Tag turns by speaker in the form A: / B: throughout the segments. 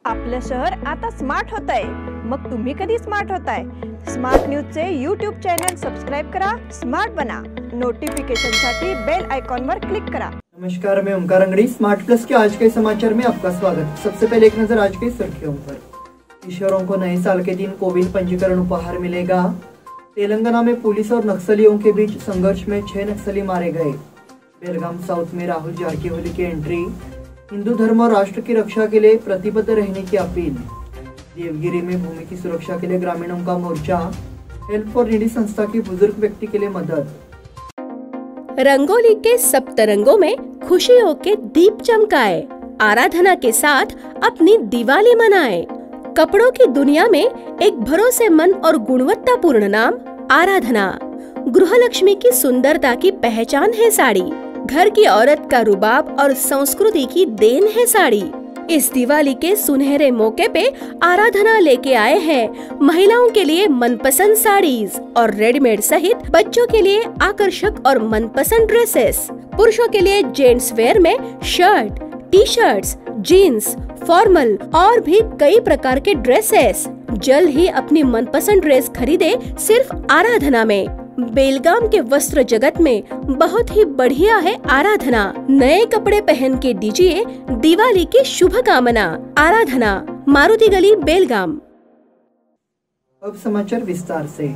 A: आपलं शहर आता स्मार्ट होत आहे। मग तुम्ही कधी स्मार्ट होताय? स्मार्ट न्यूजचे यूट्यूब चॅनल सबस्क्राइब करा, स्मार्ट बना। नोटिफिकेशन साठी बेल आइकॉन पर क्लिक करा।
B: नमस्कार, मैं ओमकार अंगड़ी। स्मार्ट प्लस के आज के समाचार में आपका स्वागत। सबसे पहले एक नजर आज की सुर्खियों पर। किशोरों को नए साल के दिन कोविड पंजीकरण उपहार मिलेगा। तेलंगाना में पुलिस और नक्सलियों के बीच संघर्ष में 6 नक्सली मारे गए। बेलगाम साउथ में राहुल जारकीहोली की एंट्री। हिंदू धर्म और राष्ट्र की रक्षा के लिए प्रतिबद्ध रहने की अपील। देवगिरी में भूमि की सुरक्षा के लिए ग्रामीणों का मोर्चा। हेल्प फॉर नीडी संस्था की बुजुर्ग व्यक्ति के लिए मदद।
C: रंगोली के सप्तरंगों में खुशियों के दीप चमकाए, आराधना के साथ अपनी दिवाली मनाए। कपड़ों की दुनिया में एक भरोसेमंद और गुणवत्तापूर्ण नाम आराधना। गृहलक्ष्मी की सुंदरता की पहचान है साड़ी। घर की औरत का रुबाब और संस्कृति की देन है साड़ी। इस दिवाली के सुनहरे मौके पे आराधना लेके आए हैं महिलाओं के लिए मनपसंद साड़ीज और रेडीमेड सहित बच्चों के लिए आकर्षक और मनपसंद ड्रेसेस। पुरुषों के लिए जेंट्स वेयर में shirt, T shirts, jeans, formal और भी कई प्रकार के ड्रेसेस। जल्द ही अपनी मनपसंद ड्रेस खरीदे सिर्फ आराधना में। बेलगाम के वस्त्र जगत में बहुत ही बढ़िया है आराधना। नए कपड़े पहन के दीजिए दिवाली की शुभकामना। आराधना, मारुति गली, बेलगाम।
B: अब समाचार विस्तार से।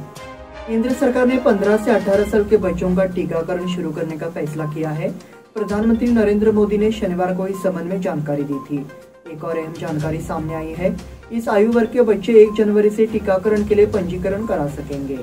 B: केंद्र सरकार ने 15 से 18 साल के बच्चों का टीकाकरण शुरू करने का फैसला किया है। प्रधानमंत्री नरेंद्र मोदी ने शनिवार को इस संबंध में जानकारी दी थी। एक और अहम जानकारी सामने आई है। इस आयु वर्ग के बच्चे 1 जनवरी से टीकाकरण के लिए पंजीकरण करा सकेंगे।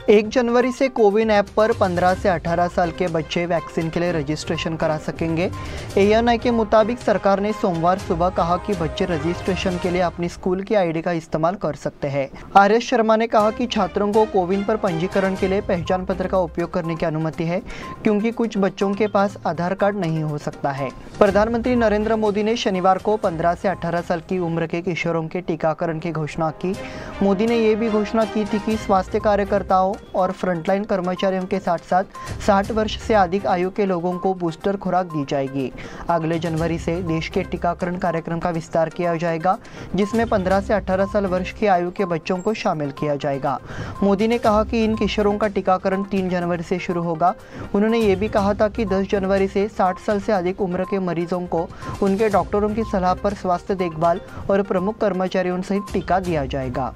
B: 1 जनवरी से कोविन ऐप पर 15 से 18 साल के बच्चे वैक्सीन के लिए रजिस्ट्रेशन करा सकेंगे। ANI के मुताबिक सरकार ने सोमवार सुबह कहा कि बच्चे रजिस्ट्रेशन के लिए अपनी स्कूल की ID का इस्तेमाल कर सकते हैं। RS शर्मा ने कहा कि छात्रों को कोविन पर पंजीकरण के लिए पहचान पत्र का उपयोग करने की अनुमति है, क्योंकि कुछ बच्चों के पास आधार कार्ड नहीं हो सकता है। प्रधानमंत्री नरेंद्र मोदी ने शनिवार को 15 से 18 साल की उम्र के किशोरों के टीकाकरण की घोषणा की। मोदी ने ये भी घोषणा की थी कि स्वास्थ्य कार्यकर्ताओं और फ्रंटलाइन कर्मचारियों के साथ साथ 60 वर्ष से अधिक आयु के लोगों को बूस्टर खुराक दी जाएगी। अगले जनवरी से देश के टीकाकरण कार्यक्रम का विस्तार किया जाएगा, जिसमें 15 से 18 साल वर्ष की आयु के बच्चों को शामिल किया जाएगा। मोदी ने कहा कि इन किशोरों का टीकाकरण 3 जनवरी से शुरू होगा। उन्होंने ये भी कहा था कि 10 जनवरी से 60 साल से अधिक उम्र के मरीजों को उनके डॉक्टरों की सलाह पर स्वास्थ्य देखभाल और प्रमुख कर्मचारियों सहित टीका दिया जाएगा।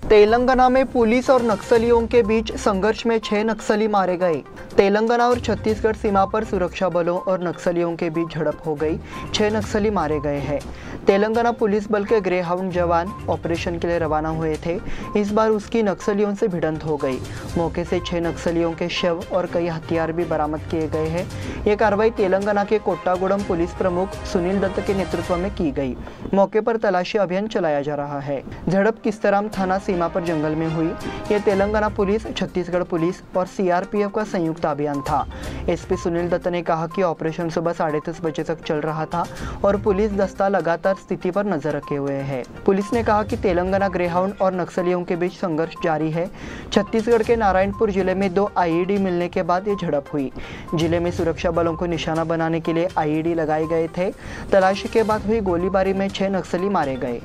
B: तेलंगाना में पुलिस और नक्सलियों के बीच संघर्ष में 6 नक्सली मारे गए। तेलंगाना और छत्तीसगढ़ सीमा पर सुरक्षा बलों और नक्सलियों के बीच झड़प हो गई। 6 नक्सली मारे गए हैं। तेलंगाना पुलिस बल के ग्रे हाउंड जवान ऑपरेशन के लिए रवाना हुए थे। इस बार उसकी नक्सलियों से भिड़ंत हो गई। मौके से 6 नक्सलियों के शव और कई हथियार भी बरामद किए गए हैं। ये कार्रवाई तेलंगाना के कोट्टागुडम पुलिस प्रमुख सुनील दत्त के नेतृत्व में की गई। मौके पर तलाशी अभियान चलाया जा रहा है। झड़प किस्तराम थाना सीमा पर जंगल में हुई। ये तेलंगाना पुलिस, छत्तीसगढ़ पुलिस और CRPF का संयुक्त अभियान था। SP सुनील दत्त ने कहा कि ऑपरेशन सुबह 10:30 बजे तक चल रहा था और पुलिस दस्ता लगातार स्थिति पर नजर रखे हुए है। पुलिस ने कहा कि तेलंगाना ग्रेहाउंड और नक्सलियों के बीच संघर्ष जारी है। छत्तीसगढ़ के नारायणपुर जिले में 2 IED मिलने के बाद ये झड़प हुई। जिले में सुरक्षा बलों को निशाना बनाने के लिए IED लगाए गए थे। तलाशी के बाद हुई गोलीबारी में 6 नक्सली मारे गए।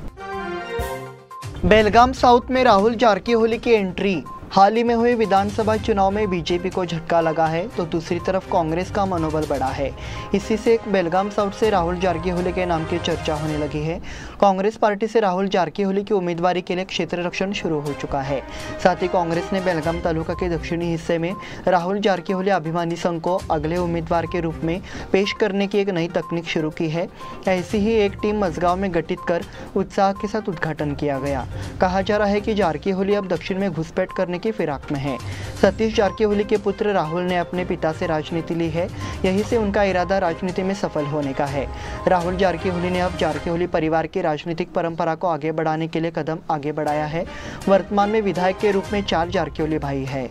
B: बेलगाम साउथ में राहुल जारकीहोली की एंट्री। हाल ही में हुए विधानसभा चुनाव में बीजेपी को झटका लगा है, तो दूसरी तरफ कांग्रेस का मनोबल बढ़ा है। इसी से बेलगाम साउथ से राहुल जारकीहोली के नाम की चर्चा होने लगी है। कांग्रेस पार्टी से राहुल जारकीहोली की उम्मीदवारी के लिए क्षेत्र रक्षण शुरू हो चुका है। साथ ही कांग्रेस ने बेलगाम तालुका के दक्षिणी हिस्से में राहुल जारकीहोली अभिमानी संघ को अगले उम्मीदवार के रूप में पेश करने की एक नई तकनीक शुरू की है। ऐसी ही एक टीम मजगांव में गठित कर उत्साह के साथ उद्घाटन किया गया। कहा जा रहा है कि जारकीहोली अब दक्षिण में घुसपैठ करने की फिराक में है। सतीश जारकीहोली के पुत्र राहुल ने अपने पिता से राजनीति ली है। यही से उनका इरादा राजनीति में सफल होने का है। राहुल जारकीहोली ने अब जारकीहोली परिवार की राजनीतिक परंपरा को आगे बढ़ाने के लिए कदम आगे बढ़ाया है। वर्तमान में विधायक के रूप में 4 जारकीहोली भाई है।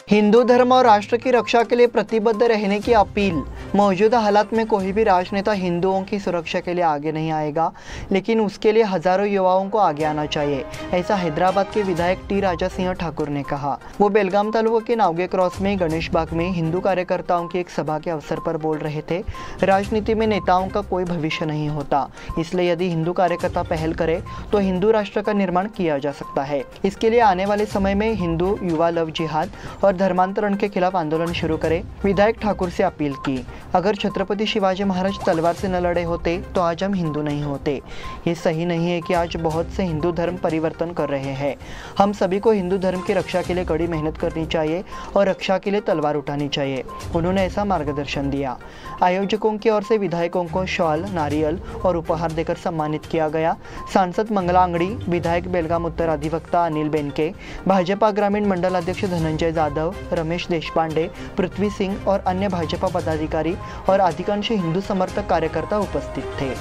B: हिंदू धर्म और राष्ट्र की रक्षा के लिए प्रतिबद्ध रहने की अपील। मौजूदा हालात में कोई भी राजनेता हिंदुओं की सुरक्षा के लिए आगे नहीं आएगा, लेकिन उसके लिए हजारों युवाओं को आगे आना चाहिए, ऐसा हैदराबाद के विधायक टी राजा सिंह ठाकुर ने कहा। वो बेलगाम तालुका के नावगे क्रॉस में गणेश बाग में हिंदू कार्यकर्ताओं की एक सभा के अवसर पर बोल रहे थे। राजनीति में नेताओं का कोई भविष्य नहीं होता, इसलिए यदि हिंदू कार्यकर्ता पहल करे तो हिंदू राष्ट्र का निर्माण किया जा सकता है। इसके लिए आने वाले समय में हिंदू युवा लव जिहाद और धर्मांतरण के खिलाफ आंदोलन शुरू करें, विधायक ठाकुर से अपील की। अगर छत्रपति शिवाजी महाराज तलवार से न लड़े होते तो आज हम हिंदू नहीं होते। ये सही नहीं है कि आज बहुत से हिंदू धर्म परिवर्तन कर रहे हैं। हम सभी को हिंदू धर्म की रक्षा के लिए कड़ी मेहनत करनी चाहिए और रक्षा के लिए तलवार उठानी चाहिए। उन्होंने ऐसा मार्गदर्शन दिया। आयोजकों की ओर से विधायकों को शॉल, नारियल और उपहार देकर सम्मानित किया गया। सांसद मंगला अंगड़ी, विधायक बेलगाम उत्तर अधिवक्ता अनिल बेनके, भाजपा ग्रामीण मंडल अध्यक्ष धनंजय जाधव, रमेश देशपांडे, पृथ्वी सिंह और अन्य भाजपा पदाधिकारी और अधिकांश हिंदू समर्थक कार्यकर्ता उपस्थित थे।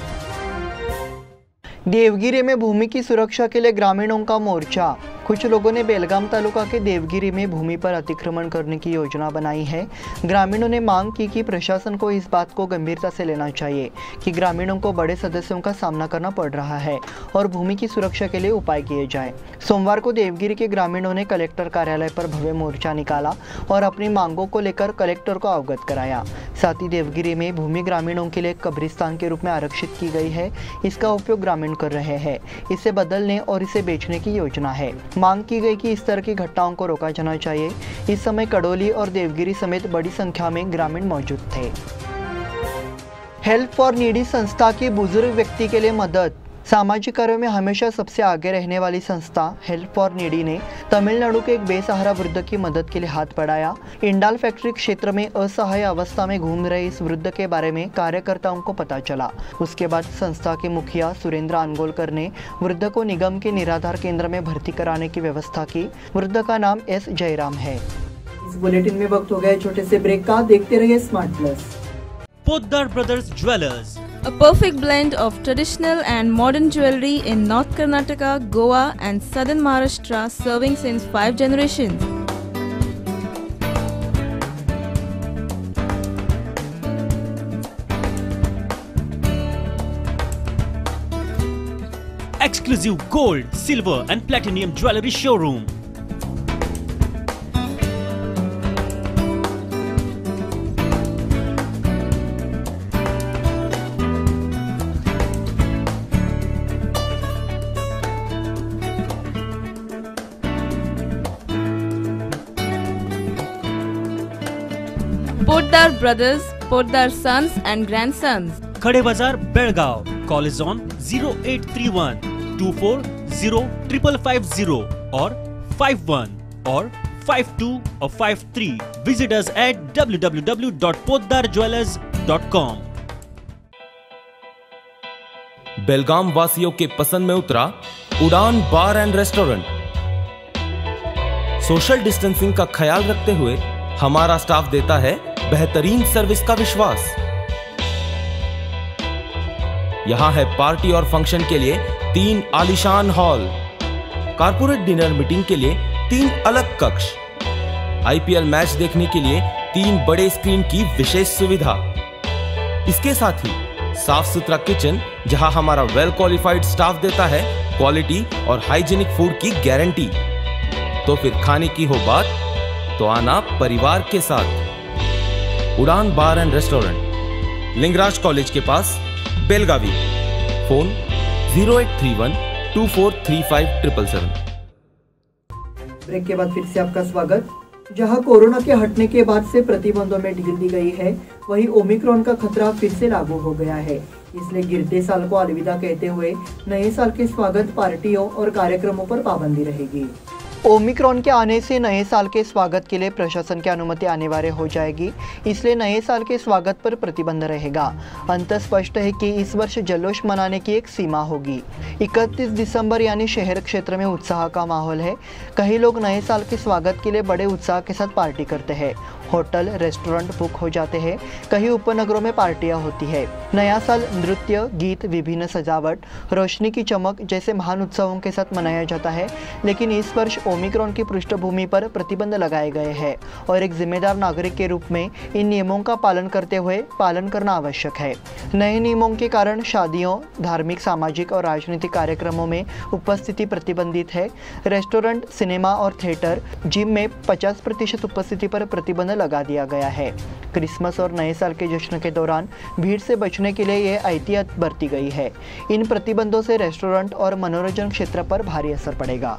B: देवगिरी में भूमि की सुरक्षा के लिए ग्रामीणों का मोर्चा। कुछ लोगों ने बेलगाम तालुका के देवगिरी में भूमि पर अतिक्रमण करने की योजना बनाई है। ग्रामीणों ने मांग की कि प्रशासन को इस बात को गंभीरता से लेना चाहिए कि ग्रामीणों को बड़े सदस्यों का सामना करना पड़ रहा है और भूमि की सुरक्षा के लिए उपाय किए जाएं। सोमवार को देवगिरी के ग्रामीणों ने कलेक्टर कार्यालय पर भव्य मोर्चा निकाला और अपनी मांगों को लेकर कलेक्टर को अवगत कराया। साथ ही देवगिरी में भूमि ग्रामीणों के लिए कब्रिस्तान के रूप में आरक्षित की गई है। इसका उपयोग ग्रामीण कर रहे हैं। इसे बदलने और इसे बेचने की योजना है। मांग की गई कि इस तरह की घटनाओं को रोका जाना चाहिए। इस समय कड़ोली और देवगिरी समेत बड़ी संख्या में ग्रामीण मौजूद थे। हेल्प फॉर नीडी संस्था की बुजुर्ग व्यक्ति के लिए मदद। सामाजिक कार्यों में हमेशा सबसे आगे रहने वाली संस्था हेल्प फॉर नीडी ने तमिलनाडु के एक बेसहारा वृद्ध की मदद के लिए हाथ बढ़ाया। इंडाल फैक्ट्री क्षेत्र में असहाय अवस्था में घूम रहे इस वृद्ध के बारे में कार्यकर्ताओं को पता चला। उसके बाद संस्था के मुखिया सुरेंद्र अनगोलकर ने वृद्ध को निगम के निराधार केंद्र में भर्ती कराने की व्यवस्था की। वृद्ध का नाम एस जयराम है। इस बुलेटिन में वक्त हो गया छोटे से ब्रेक का। देखते रहिए smart plus.
D: Poddar brothers jewellers,
E: A perfect blend of traditional and modern jewelry in North Karnataka, Goa and Southern Maharashtra, serving since 5 generations.
D: exclusive gold, silver and platinum jewelry showroom.
E: Poddar Brothers, Poddar Sons and Grandsons.
D: Khade Bazar, Belgaum. Call is on 0831 240 5550 or 51 or 52 or 53. Visit us at www.poddarjewelers.com.
F: बेलगाम वासियों के पसंद में उतरा उड़ान बार and restaurant. Social distancing का ख्याल रखते हुए हमारा स्टाफ देता है बेहतरीन सर्विस का विश्वास। यहां है पार्टी और फंक्शन के लिए 3 आलीशान हॉल, कारपोरेट डिनर मीटिंग के लिए 3 अलग कक्ष, आईपीएल मैच देखने के लिए 3 बड़े स्क्रीन की विशेष सुविधा। इसके साथ ही साफ सुथरा किचन जहां हमारा वेल क्वालिफाइड स्टाफ देता है क्वालिटी और हाइजीनिक फूड की गारंटी। तो फिर खाने की हो बात तो आना परिवार के साथ। उड़ान बार एंड रेस्टोरेंट, लिंगराज कॉलेज के पास, बेलगावी। फोन 0831 243577।
B: ब्रेक के बाद फिर से आपका स्वागत। जहां कोरोना के हटने के बाद से प्रतिबंधों में ढील दी गई है, वहीं ओमिक्रॉन का खतरा फिर से लागू हो गया है। इसलिए गिरते साल को अलविदा कहते हुए नए साल के स्वागत पार्टियों और कार्यक्रमों पर पाबंदी रहेगी। ओमिक्रॉन के आने से नए साल के स्वागत के लिए प्रशासन की अनुमति अनिवार्य हो जाएगी, इसलिए नए साल के स्वागत पर प्रतिबंध रहेगा। अंत स्पष्ट है कि इस वर्ष जल्लोष मनाने की एक सीमा होगी। 31 दिसंबर यानी शहर क्षेत्र में उत्साह का माहौल है। कई लोग नए साल के स्वागत के लिए बड़े उत्साह के साथ पार्टी करते हैं। होटल रेस्टोरेंट बुक हो जाते हैं, कई उपनगरों में पार्टियां होती है। नया साल नृत्य, गीत, विभिन्न सजावट, रोशनी की चमक जैसे महान उत्सवों के साथ मनाया जाता है। लेकिन इस वर्ष ओमिक्रॉन की पृष्ठभूमि पर प्रतिबंध लगाए गए हैं और एक जिम्मेदार नागरिक के रूप में इन नियमों का पालन करते हुए पालन करना आवश्यक है। नए नियमों के कारण शादियों, धार्मिक, सामाजिक और राजनीतिक कार्यक्रमों में उपस्थिति प्रतिबंधित है। रेस्टोरेंट, सिनेमा और थिएटर, जिम में 50% उपस्थिति पर प्रतिबंध लगा दिया गया है। क्रिसमस और नए साल के जश्न के दौरान भीड़ से बचने के लिए यह एहतियात बरती गई है। इन प्रतिबंधों से रेस्टोरेंट और मनोरंजन क्षेत्र पर भारी असर पड़ेगा।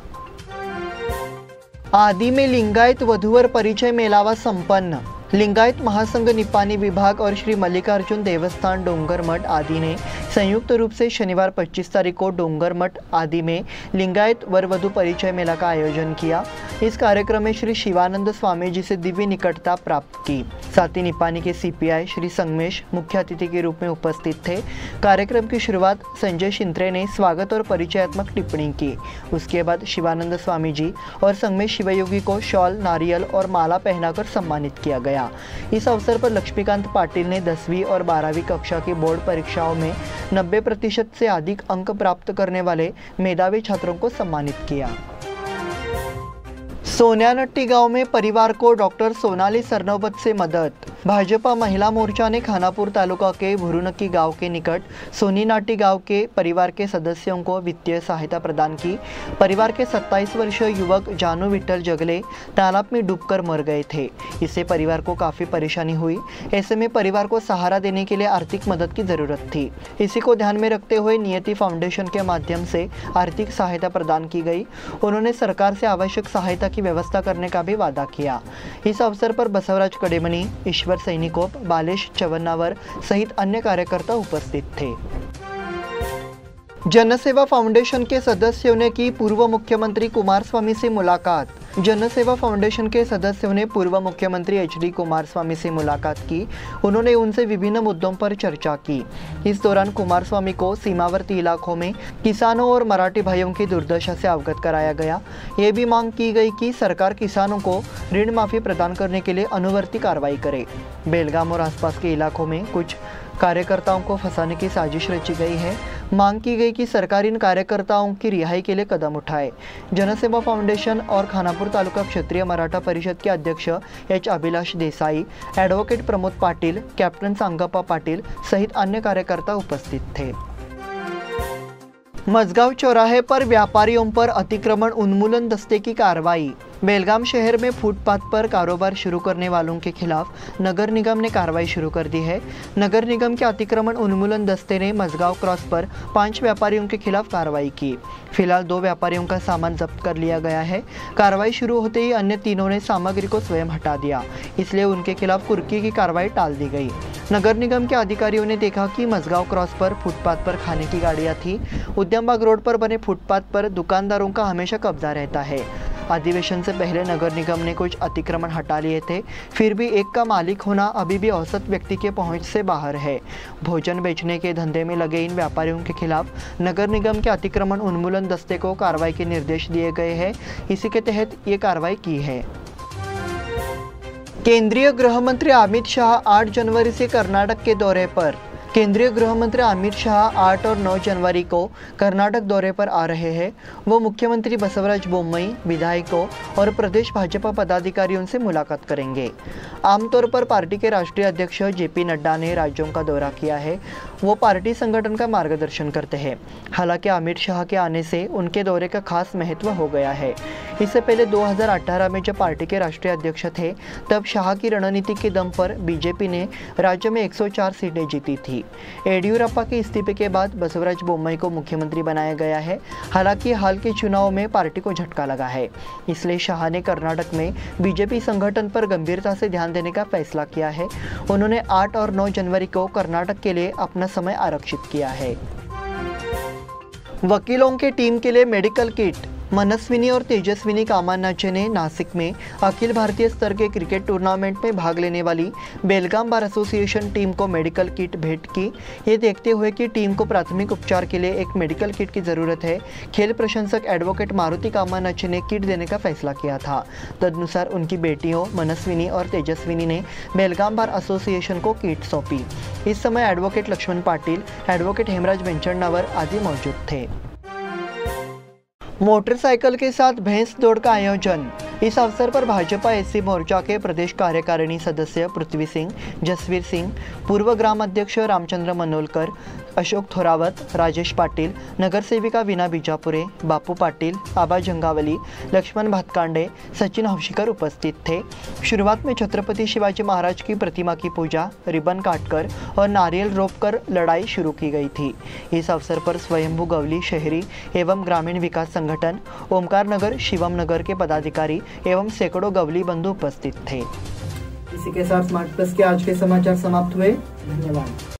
B: आदि में लिंगायत वधूवर परिचय मेलावा संपन्न। लिंगायत महासंघ निपानी विभाग और श्री मल्लिकार्जुन देवस्थान डोंगरमठ आदि ने संयुक्त रूप से शनिवार 25 तारीख को डोंगरमठ आदि में लिंगायत वर वधु परिचय मेला का आयोजन किया। इस कार्यक्रम में श्री शिवानंद स्वामी जी से दिव्य निकटता प्राप्त की। साथ ही निपानी के CPI श्री संगमेश मुख्य अतिथि के रूप में उपस्थित थे। कार्यक्रम की शुरुआत संजय शिंत्रे ने स्वागत और परिचयात्मक टिप्पणी की। उसके बाद शिवानंद स्वामी जी और संगमेश शिवयोगी को शॉल, नारियल और माला पहनाकर सम्मानित किया गया। इस अवसर पर लक्ष्मीकांत पाटिल ने 10वीं और 12वीं कक्षा की बोर्ड परीक्षाओं में 90% से अधिक अंक प्राप्त करने वाले मेधावी छात्रों को सम्मानित किया। सोन्यानट्टी गांव में परिवार को डॉक्टर सोनाली सरनोबत से मदद। भाजपा महिला मोर्चा ने खानापुर तालुका के भुरुनकी गांव के निकट सोनीनाटी गांव के परिवार के सदस्यों को वित्तीय सहायता प्रदान की। परिवार के 27 वर्षीय युवक जानू विठल जगले तालाब में डूबकर मर गए थे। इससे परिवार को काफ़ी परेशानी हुई। ऐसे में परिवार को सहारा देने के लिए आर्थिक मदद की ज़रूरत थी। इसी को ध्यान में रखते हुए नियति फाउंडेशन के माध्यम से आर्थिक सहायता प्रदान की गई। उन्होंने सरकार से आवश्यक सहायता की व्यवस्था करने का भी वादा किया। इस अवसर पर बसवराज कडेमनी, ईश्वर सैनिकोप, बालेश चवन्नावर सहित अन्य कार्यकर्ता उपस्थित थे। जनसेवा फाउंडेशन के सदस्यों ने की पूर्व मुख्यमंत्री कुमारस्वामी से मुलाकात। जनसेवा फाउंडेशन के सदस्यों ने पूर्व मुख्यमंत्री HD कुमारस्वामी से मुलाकात की। उन्होंने उनसे विभिन्न मुद्दों पर चर्चा की। इस दौरान कुमारस्वामी को सीमावर्ती इलाकों में किसानों और मराठी भाइयों की दुर्दशा से अवगत कराया गया। ये भी मांग की गई कि सरकार किसानों को ऋण माफी प्रदान करने के लिए अनुवर्ती कार्रवाई करे। बेलगाम और आसपास के इलाकों में कुछ कार्यकर्ताओं को फंसाने की साजिश रची गई है। मांग की गई कि सरकार इन कार्यकर्ताओं की रिहाई के लिए कदम उठाए। जनसेवा फाउंडेशन और खानापुर तालुका क्षेत्रीय मराठा परिषद के अध्यक्ष H Abhilash Desai, advocate Pramod Patil, captain Sangappa Patil सहित अन्य कार्यकर्ता उपस्थित थे। मझगांव चौराहे पर व्यापारियों पर अतिक्रमण उन्मूलन दस्ते की कार्रवाई। बेलगाम शहर में फुटपाथ पर कारोबार शुरू करने वालों के खिलाफ नगर निगम ने कार्रवाई शुरू कर दी है। नगर निगम के अतिक्रमण उन्मूलन दस्ते ने मझगांव क्रॉस पर 5 व्यापारियों के खिलाफ कार्रवाई की। फिलहाल 2 व्यापारियों का सामान जब्त कर लिया गया है। कार्रवाई शुरू होते ही अन्य तीनों ने सामग्री को स्वयं हटा दिया, इसलिए उनके खिलाफ कुर्की की कार्रवाई टाल दी गई। नगर निगम के अधिकारियों ने देखा कि मझगांव क्रॉस पर फुटपाथ पर खाने की गाड़ियां थी। उद्यमबाग रोड पर बने फुटपाथ पर दुकानदारों का हमेशा कब्जा रहता है। अधिवेशन से पहले नगर निगम ने कुछ अतिक्रमण हटा लिए थे, फिर भी एक का मालिक होना अभी भी औसत व्यक्ति के पहुंच से बाहर है। भोजन बेचने के धंधे में लगे इन व्यापारियों के खिलाफ नगर निगम के अतिक्रमण उन्मूलन दस्ते को कार्रवाई के निर्देश दिए गए हैं। इसी के तहत ये कार्रवाई की है। केंद्रीय गृह मंत्री अमित शाह 8 जनवरी से कर्नाटक के दौरे पर। केंद्रीय गृह मंत्री अमित शाह 8 और 9 जनवरी को कर्नाटक दौरे पर आ रहे हैं। वो मुख्यमंत्री बसवराज बोम्मई, विधायकों और प्रदेश भाजपा पदाधिकारियों से मुलाकात करेंगे। आमतौर पर पार्टी के राष्ट्रीय अध्यक्ष JP नड्डा ने राज्यों का दौरा किया है। वो पार्टी संगठन का मार्गदर्शन करते हैं। हालांकि अमित शाह के आने से उनके दौरे का खास महत्व हो गया है। इससे पहले 2018 में जब पार्टी के राष्ट्रीय अध्यक्ष थे, तब शाह की रणनीति के दम पर बीजेपी ने राज्य में 104 सीटें जीती थी। येडियुरप्पा के इस्तीफे के बाद बसवराज बोम्मई को मुख्यमंत्री बनाया गया है। हालांकि हाल के चुनाव में पार्टी को झटका लगा है, इसलिए शाह ने कर्नाटक में बीजेपी संगठन पर गंभीरता से ध्यान देने का फैसला किया है। उन्होंने 8 और 9 जनवरी को कर्नाटक के लिए अपना समय आरक्षित किया है। वकीलों की टीम के लिए मेडिकल किट। मनस्विनी और तेजस्विनी कामानाचे ने नासिक में अखिल भारतीय स्तर के क्रिकेट टूर्नामेंट में भाग लेने वाली बेलगाम बार एसोसिएशन टीम को मेडिकल किट भेंट की। ये देखते हुए कि टीम को प्राथमिक उपचार के लिए एक मेडिकल किट की ज़रूरत है, खेल प्रशंसक एडवोकेट मारुति कामानाचे ने किट देने का फैसला किया था। तदनुसार उनकी बेटियों मनस्विनी और तेजस्विनी ने बेलगाम बार एसोसिएशन को किट सौंपी। इस समय एडवोकेट लक्ष्मण पाटिल, एडवोकेट हेमराज वेंचणनावर आदि मौजूद थे। मोटरसाइकिल के साथ भैंस दौड़ का आयोजन। इस अवसर पर भाजपा एससी मोर्चा के प्रदेश कार्यकारिणी सदस्य पृथ्वी सिंह, जसवीर सिंह, पूर्व ग्राम अध्यक्ष रामचंद्र मनोलकर, अशोक थोरावत, राजेश पाटिल, नगर सेविका वीना बीजापुरे, बापू पाटिल, आबा जंगावली, लक्ष्मण भातकांडे, सचिन हौशीकर उपस्थित थे। शुरुआत में छत्रपति शिवाजी महाराज की प्रतिमा की पूजा, रिबन काटकर और नारियल रोपकर लड़ाई शुरू की गई थी। इस अवसर पर स्वयंभू गवली शहरी एवं ग्रामीण विकास संगठन, ओमकार नगर, शिवम नगर के पदाधिकारी एवं सैकड़ों गवली बंधु उपस्थित थे। इसी के साथ स्मार्ट प्लस के आज के समाचार समाप्त हुए। धन्यवाद।